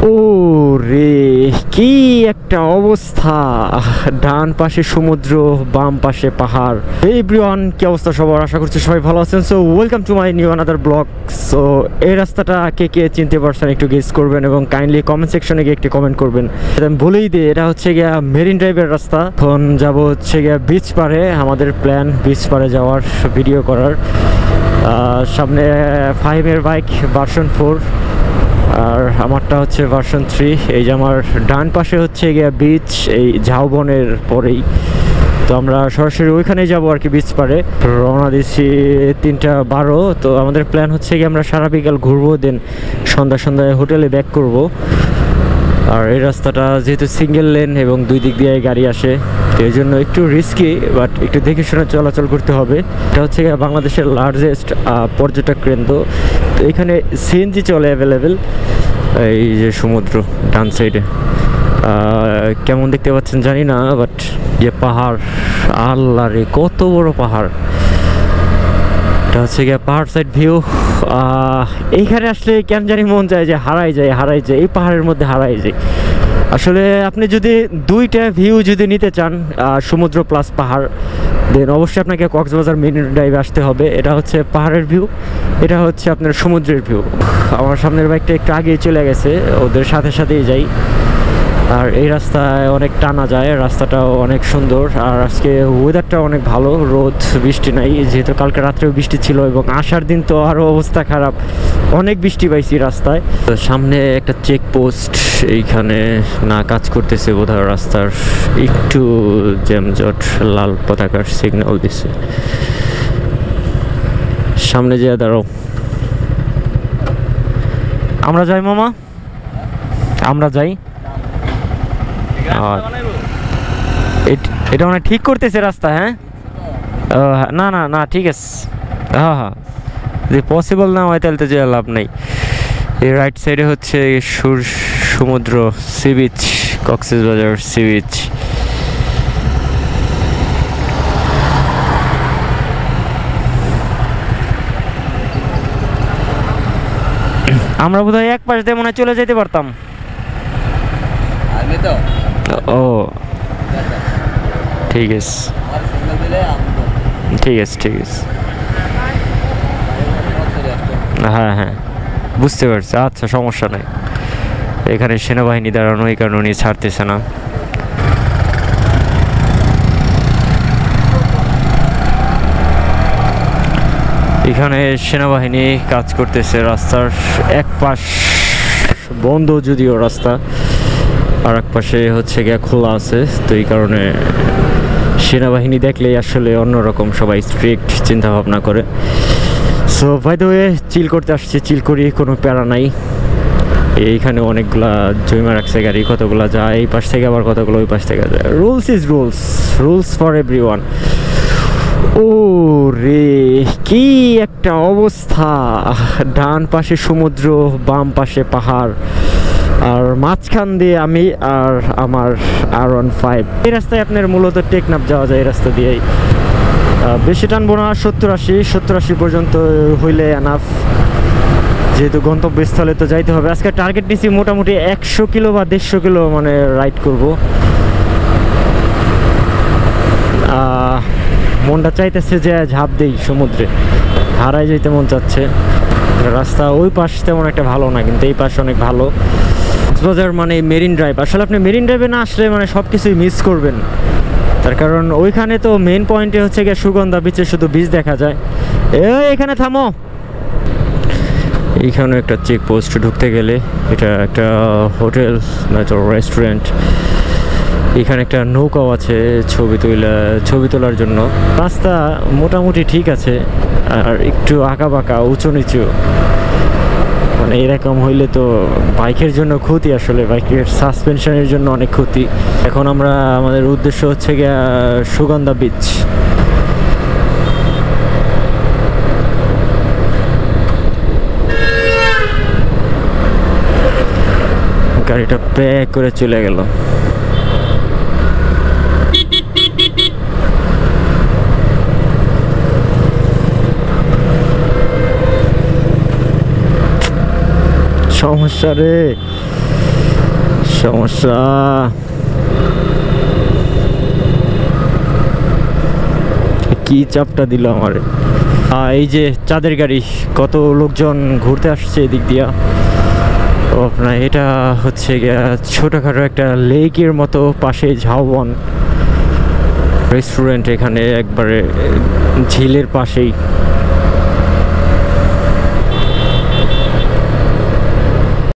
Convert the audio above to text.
ও রে, কি একটা অবস্থা! ডান পাশে সমুদ্র, বাম পাশে পাহাড়। এভরিওয়ান, কি অবস্থা সবার? আশা করছি সবাই ভালো আছেন। So welcome to my new another blog. So এই রাস্তাটা কে কে চিনতে পারছেন একটু গেস করবেন এবং কাইন্ডলি কমেন্ট সেকশনে গিয়ে একটি কমেন্ট করবেন। আমি বলেই দিই, এটা হচ্ছে গিয়া মেরিন ড্রাইভের রাস্তা। এখন যাবো হচ্ছে গিয়া বিচ পারে। আমাদের প্ল্যান বিচ পারে যাওয়ার, ভিডিও করার। সামনে 5-এর বাইক ভার্সন 4 আর আমারটা হচ্ছে ভার্সন 3। এই যে আমার ডান পাশে হচ্ছে গিয়া বিচ, এই ঝাউবনের পরেই। তো আমরা সরাসরি ওইখানেই যাবো আর কি, বিচ পারে রওনা দিচ্ছি 3:12। তো আমাদের প্ল্যান হচ্ছে কি আমরা সারা বিকাল ঘুরবো, দেন সন্ধ্যায় হোটেলে ব্যাক করব। আর এই রাস্তাটা যেহেতু সিঙ্গেল লেন এবং দুই দিক দিয়ে গাড়ি আসে, তো এই জন্য একটু রিস্কি, বাট একটু দেখে শুনে চলাচল করতে হবে। এটা হচ্ছে বাংলাদেশের লার্জেস্ট পর্যটক কেন্দ্র। তো এখানে সিএনজি চলে অ্যাভেলেবেল। এই যে সমুদ্র ডান সাইডে, কেমন দেখতে পাচ্ছেন জানি না, বাট যে পাহাড়, আল্লাহ রে কত বড় পাহাড়! এটা হচ্ছে গিয়ে পাহাড় সাইড ভিউ। এইখানে আসলে কেন জানি মন যায় যে হারাই যায় এই পাহাড়ের মধ্যে হারাই যায়। আসলে আপনি যদি দুইটা ভিউ যদি নিতে চান, সমুদ্র প্লাস পাহাড়, দেন অবশ্যই আপনাকে কক্সবাজার মেরিন ড্রাইভে আসতে হবে। এটা হচ্ছে পাহাড়ের ভিউ, এটা হচ্ছে আপনার সমুদ্রের ভিউ। আমার সামনের বাইকটা একটু আগেই চলে গেছে, ওদের সাথে সাথেই যাই। আর এই রাস্তায় অনেক টানা যায়, রাস্তাটাও অনেক সুন্দর। আর আজকে ওয়েদারটা অনেক ভালো, রোদ বৃষ্টি নাই, যেহেতু কালকে রাত্রেও বৃষ্টি ছিল এবং আসার দিন তো আরও অবস্থা খারাপ, অনেক বৃষ্টি পাইছি রাস্তায়। তো সামনে একটা চেকপোস্ট, এইখানে না কাজ করতেছে বোধহয়, রাস্তার একটু জ্যামজট, লাল পতাকার সিগন্যাল দিছে। সামনে যেয়ে দাঁড়াও। আমরা যাই মামা, আমরা যাই। এটা মানে ঠিক করতেছে রাস্তা? হ্যাঁ, না না না, ঠিক আছে। হ্যাঁ, যদি পসিবল না হয় তাহলে তো যে লাভ নেই। এই রাইট সাইডে হচ্ছে সমুদ্র, sea beach, Cox's Bazar sea beach. আমরা বোধহয় এক পাশ দিয়ে মনে হয় চলে যেতে পারতাম। ও ঠিক আছে, ঠিক আছে, ঠিক আছে। হ্যাঁ হ্যাঁ, বুঝতে পারছি। আচ্ছা, সমস্যা নাই। এখানে সেনাবাহিনী দাঁড়ানো, এই কারণে উনি ছাড়তেছে না। এখানে সেনাবাহিনী কাজ করতেছে। রাস্তার এক পাশ বন্ধ যদিও রাস্তা, আর এক পাশে হচ্ছে গিয়া খোলা আছে। তো এই কারণে সেনাবাহিনী দেখলেই আসলে অন্যরকম, সবাই স্ট্রিক্ট চিন্তা ভাবনা করে। সো বাই দ্য ওয়ে, চিল করতে আসছি, চিল করি, কোনো প্যারা নাই। এইখানে অনেকগুলা জমা রাখছে গাড়ি, কতগুলা যায় এই পাশ থেকে, আবার কতগুলো ওই পাশ থেকে যায়। Rules is rules, rules for everyone. ও রে, কি একটা অবস্থা! ডান পাশে সমুদ্র, বাম পাশে পাহাড়, আর মাঝখান দিয়ে আমি আর আমার R15। এই রাস্তায় আপনার মূলত টেকনাফ যাওয়া যায়, এই রাস্তা দিয়েই। বেশি টানবো না, 70-80 পর্যন্ত হইলে এনাফ, যেহেতু গন্তব্যস্থলে তো যাইতে হবে। আজকে টার্গেট নিছি মোটামুটি 100 কিলো বা 150 কিলো মানে রাইড করব। মনটা চাইতেছে যে ঝাঁপ দেই সমুদ্রে, হারাই যেতে মন চাচ্ছে। রাস্তা ওই পাশ তেমন একটা ভালো না, কিন্তু এই পাশ অনেক ভালো। কক্সবাজার মানে মেরিন ড্রাইভ, আসলে আপনি মেরিন ড্রাইভে না আসলে মানে সব কিছুই মিস করবেন। তার কারণ ওইখানে তো মেইন পয়েন্টে হচ্ছে গিয়ে সুগন্ধা বিচে শুধু বিচ দেখা যায়। এখানে থামো। এইখানে একটা চেকপোস্ট, ঢুকতে গেলে এটা একটা হোটেল নয়তো রেস্টুরেন্ট। এখানে একটা নৌকাও আছে ছবি তোলার জন্য। রাস্তা মোটামুটি ঠিক আছে, আর একটু আঁকা বাঁকা, উঁচু নিচু, মানে এরকম হইলে তো বাইকের জন্য ক্ষতি, আসলে বাইকের সাসপেনশনের জন্য অনেক ক্ষতি। এখন আমরা, আমাদের উদ্দেশ্য হচ্ছে গিয়া সুগন্ধা বিচ। গাড়িটা প্যাক করে চলে গেল। সমস্যা রে। সমস্যা। কি চাপটা দিল আমারে। এই যে চাঁদের গাড়ি, কত লোকজন ঘুরতে আসছে এদিক দিয়া। ও আপনার এটা হচ্ছে ছোটখাটো একটা লেকের মতো, পাশে ঝাউবন রেস্টুরেন্ট, এখানে একবারে ঝিলের পাশেই।